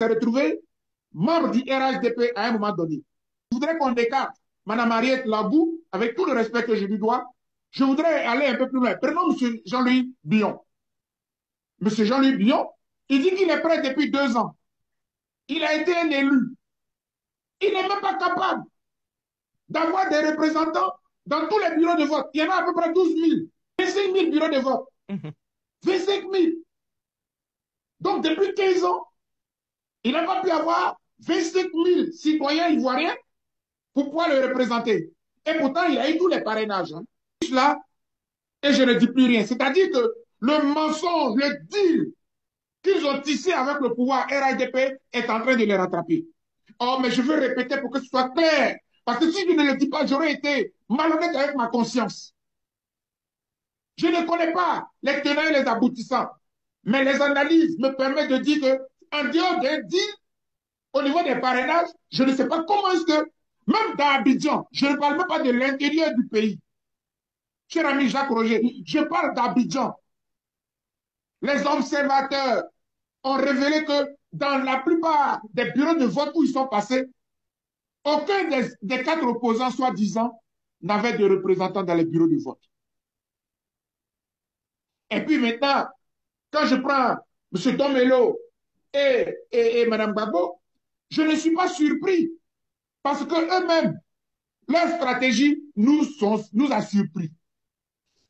s'est retrouvé membre du RHDP à un moment donné. Je voudrais qu'on écarte Mme Mariette Labou, avec tout le respect que je lui dois. Je voudrais aller un peu plus loin. Prenons M. Jean-Louis Billon. M. Jean-Louis Billon, il dit qu'il est prêt depuis 2 ans. Il a été un élu. Il n'est même pas capable d'avoir des représentants dans tous les bureaux de vote. Il y en a à peu près 12 000, 25 000 bureaux de vote. 25 000. Donc, depuis 15 ans, il n'a pas pu avoir 25 000 citoyens ivoiriens pour pouvoir le représenter. Et pourtant, il a eu tous les parrainages. Hein. Là, et je ne dis plus rien. C'est-à-dire que le mensonge, le deal qu'ils ont tissé avec le pouvoir RADP est en train de les rattraper. Oh, mais je veux répéter pour que ce soit clair. Parce que si je ne le dis pas, j'aurais été malhonnête avec ma conscience. Je ne connais pas les tenants et les aboutissants. Mais les analyses me permettent de dire que, en dehors d'un deal, au niveau des parrainages, je ne sais pas comment est-ce que, même dans Abidjan, je ne parle même pas de l'intérieur du pays. Cher ami Jacques Roger, je parle d'Abidjan. Les observateurs ont révélé que dans la plupart des bureaux de vote où ils sont passés, aucun des 4 opposants, soi-disant, n'avait de représentants dans les bureaux de vote. Et puis maintenant, quand je prends M. Domelo et Mme Gbagbo, je ne suis pas surpris parce qu'eux-mêmes, leur stratégie nous a surpris.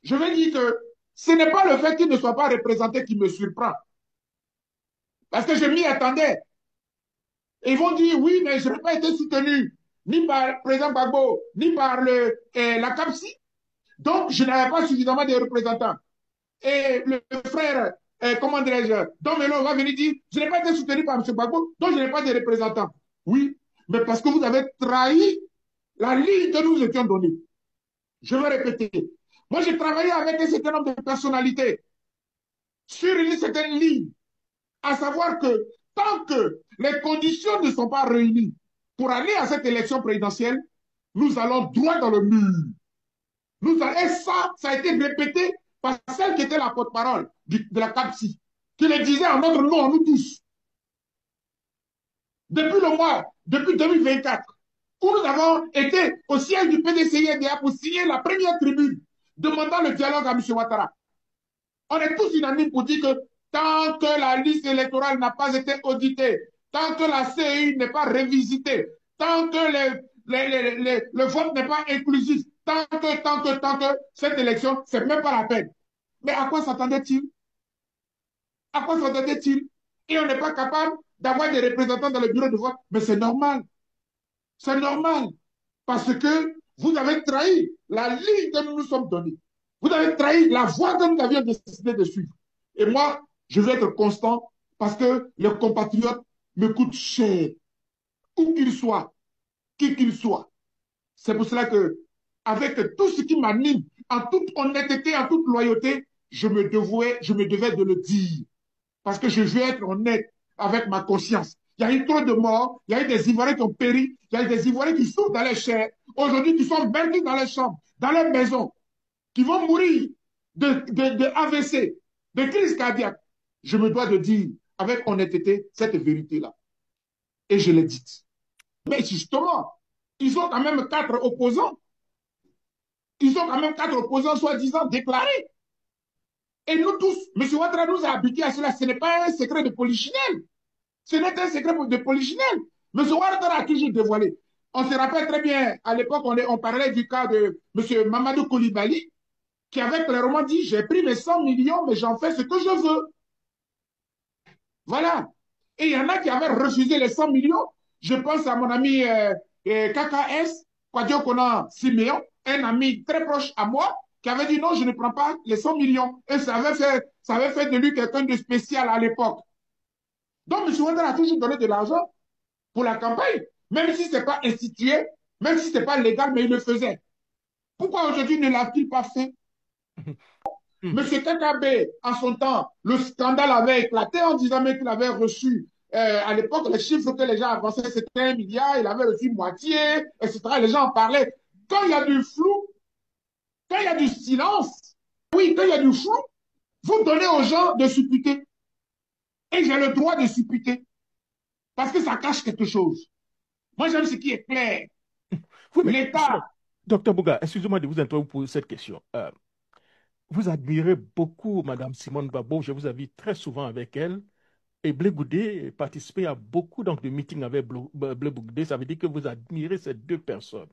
Je veux dire que ce n'est pas le fait qu'ils ne soient pas représentés qui me surprend. Parce que je m'y attendais. Ils vont dire oui, mais je n'ai pas été soutenu ni par le président Gbagbo, ni par la CAPSI. Donc, je n'avais pas suffisamment de représentants. Et le frère, comment dirais-je, Domelo va venir dire, je n'ai pas été soutenu par M. Gbagbo, donc je n'ai pas de représentants. Oui, mais parce que vous avez trahi la ligne que nous étions donnée. Je vais répéter. Moi, j'ai travaillé avec un certain nombre de personnalités sur une certaine ligne, à savoir que tant que les conditions ne sont pas réunies pour aller à cette élection présidentielle, nous allons droit dans le mur. Et ça a été répété par celle qui était la porte-parole de la CAPSI, qui le disait en notre nom, nous tous. Depuis 2024, où nous avons été au siège du PDCIDA pour signer la première tribune demandant le dialogue à M. Ouattara. On est tous unanimes pour dire que tant que la liste électorale n'a pas été auditée, tant que la CEI n'est pas révisitée, tant que le vote n'est pas inclusif, tant que cette élection, c'est même pas la peine. Mais à quoi s'attendait-il? À quoi s'attendait-il? Et on n'est pas capable d'avoir des représentants dans le bureau de vote. Mais c'est normal. C'est normal. Parce que vous avez trahi la ligne que nous nous sommes donnée. Vous avez trahi la voie que nous avions décidé de suivre. Et moi, je vais être constant parce que les compatriotes me coûtent cher. Où qu'ils soient, qui qu'ils soient. C'est pour cela que, avec tout ce qui m'anime, en toute honnêteté, en toute loyauté, je me devais de le dire. Parce que je veux être honnête avec ma conscience. Il y a eu trop de morts, il y a eu des Ivoiriens qui ont péri, il y a eu des Ivoiriens qui souffrent dans les chairs, aujourd'hui qui sont perdus dans les chambres, dans les maisons, qui vont mourir de AVC, de crise cardiaque. Je me dois de dire avec honnêteté cette vérité-là. Et je l'ai dite. Mais justement, ils ont quand même 4 opposants. Ils ont quand même 4 opposants soi-disant déclarés. Et nous tous, M. Ouattara nous a habitués à cela. Ce n'est pas un secret de polichinelle. Ce n'est un secret de polichinelle. M. Ouattara a toujours dévoilé. On se rappelle très bien, à l'époque, on parlait du cas de M. Mamadou Koulibaly, qui avait clairement dit, j'ai pris mes 100 millions, mais j'en fais ce que je veux. Voilà. Et il y en a qui avaient refusé les 100 millions. Je pense à mon ami KKS, Kwadio Kona Siméon, un ami très proche à moi, qui avait dit non, je ne prends pas les 100 millions. Et ça avait fait de lui quelqu'un de spécial à l'époque. Donc, M. Ouattara a toujours donné de l'argent pour la campagne, même si ce n'est pas institué, même si ce n'est pas légal, mais il le faisait. Pourquoi aujourd'hui ne l'a-t-il pas fait? Monsieur Kakabe, en son temps, le scandale avait éclaté en disant qu'il avait reçu, à l'époque, les chiffres que les gens avançaient, c'était 1 milliard, il avait reçu moitié, etc. Les gens en parlaient. Quand il y a du flou, quand il y a du silence, oui, quand il y a du flou, vous donnez aux gens de supputer. Et j'ai le droit de supputer. parce que ça cache quelque chose. Moi, j'aime ce qui est clair. Oui, mais L'État, justement, docteur Bouga, excusez-moi de vous interrompre pour cette question. Vous admirez beaucoup Madame Simone Gbagbo, je vous invite très souvent avec elle. Et Blé Goudé participait à beaucoup donc, de meetings avec Blé Goudé. Ça veut dire que vous admirez ces deux personnes.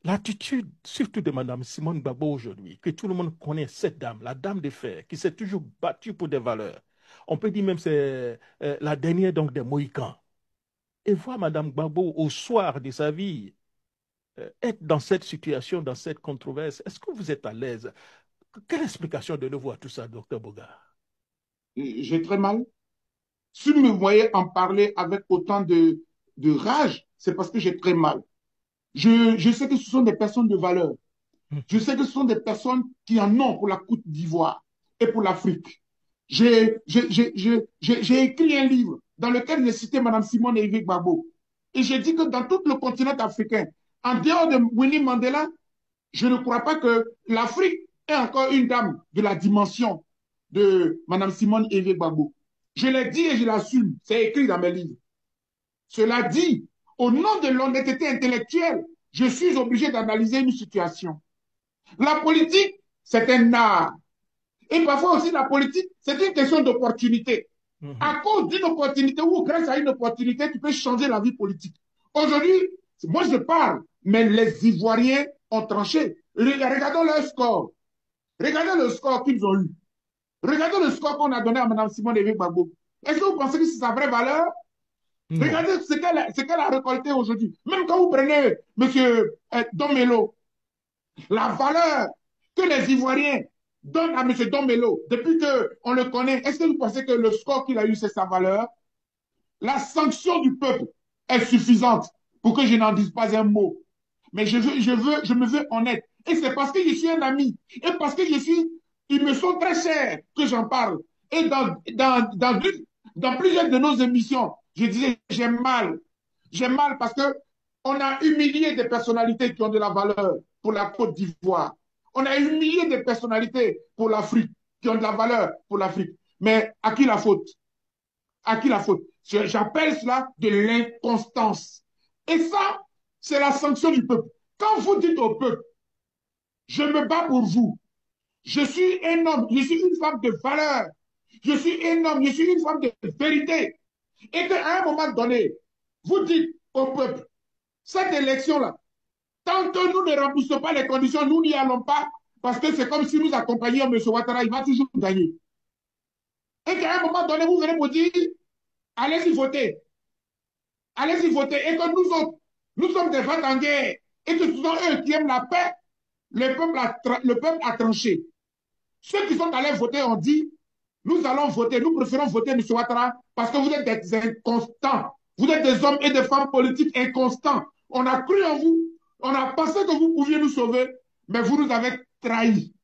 L'attitude, surtout de Mme Simone Gbagbo aujourd'hui, que tout le monde connaît, cette dame, la dame de fer, qui s'est toujours battue pour des valeurs. On peut dire même c'est la dernière donc des Mohicans. Et voir Mme Gbagbo au soir de sa vie être dans cette situation, dans cette controverse, est-ce que vous êtes à l'aise? Quelle explication donnez-vous à tout ça, docteur Bogart? j'ai très mal. Si vous me voyez en parler avec autant de rage, c'est parce que j'ai très mal. Je sais que ce sont des personnes de valeur. Je sais que ce sont des personnes qui en ont pour la Côte d'Ivoire et pour l'Afrique. J'ai écrit un livre dans lequel j'ai cité Mme Simone et Yves Gbagbo. Et j'ai dit que dans tout le continent africain, en dehors de Winnie Mandela, je ne crois pas que l'Afrique ait encore une dame de la dimension de Mme Simone et Yves Gbagbo. Je l'ai dit et je l'assume. C'est écrit dans mes livres. Cela dit, au nom de l'honnêteté intellectuelle, je suis obligé d'analyser une situation. La politique, c'est un art. Et parfois aussi, la politique, c'est une question d'opportunité. Mhm. À cause d'une opportunité ou grâce à une opportunité, tu peux changer la vie politique. Aujourd'hui, moi je parle, mais les Ivoiriens ont tranché. Regardons leur score. Regardez le score qu'ils ont eu. Regardez le score qu'on a donné à Mme Simone Veil Gbagbo. Est-ce que vous pensez que c'est sa vraie valeur? Non. Regardez ce qu'elle a récolté aujourd'hui. Même quand vous prenez M. Domelo, la valeur que les Ivoiriens donnent à M. Domelo, depuis qu'on le connaît, est-ce que vous pensez que le score qu'il a eu, c'est sa valeur? La sanction du peuple est suffisante pour que je n'en dise pas un mot. Mais je me veux honnête. Et c'est parce que je suis un ami. Et parce que ils me sont très chers que j'en parle. Et dans plusieurs de nos émissions, je disais, j'ai mal. J'ai mal parce que on a humilié des personnalités qui ont de la valeur pour la Côte d'Ivoire. On a humilié des personnalités pour l'Afrique, qui ont de la valeur pour l'Afrique. Mais à qui la faute? À qui la faute? J'appelle cela de l'inconstance. Et ça, c'est la sanction du peuple. Quand vous dites au peuple, je me bats pour vous, je suis un homme, je suis une femme de valeur, je suis un homme, je suis une femme de vérité, et qu'à un moment donné, vous dites au peuple, cette élection-là, tant que nous ne remplissons pas les conditions, nous n'y allons pas, parce que c'est comme si nous accompagnions M. Ouattara, il va toujours gagner. Et qu'à un moment donné, vous venez me dire, allez-y voter. Allez-y voter. Et que nous autres, nous sommes des vents en guerre. Et que ce sont eux qui aiment la paix. Le peuple a tranché. Ceux qui sont allés voter ont dit, nous allons voter, nous préférons voter M. Ouattara parce que vous êtes des inconstants. Vous êtes des hommes et des femmes politiques inconstants. On a cru en vous. On a pensé que vous pouviez nous sauver, mais vous nous avez trahis.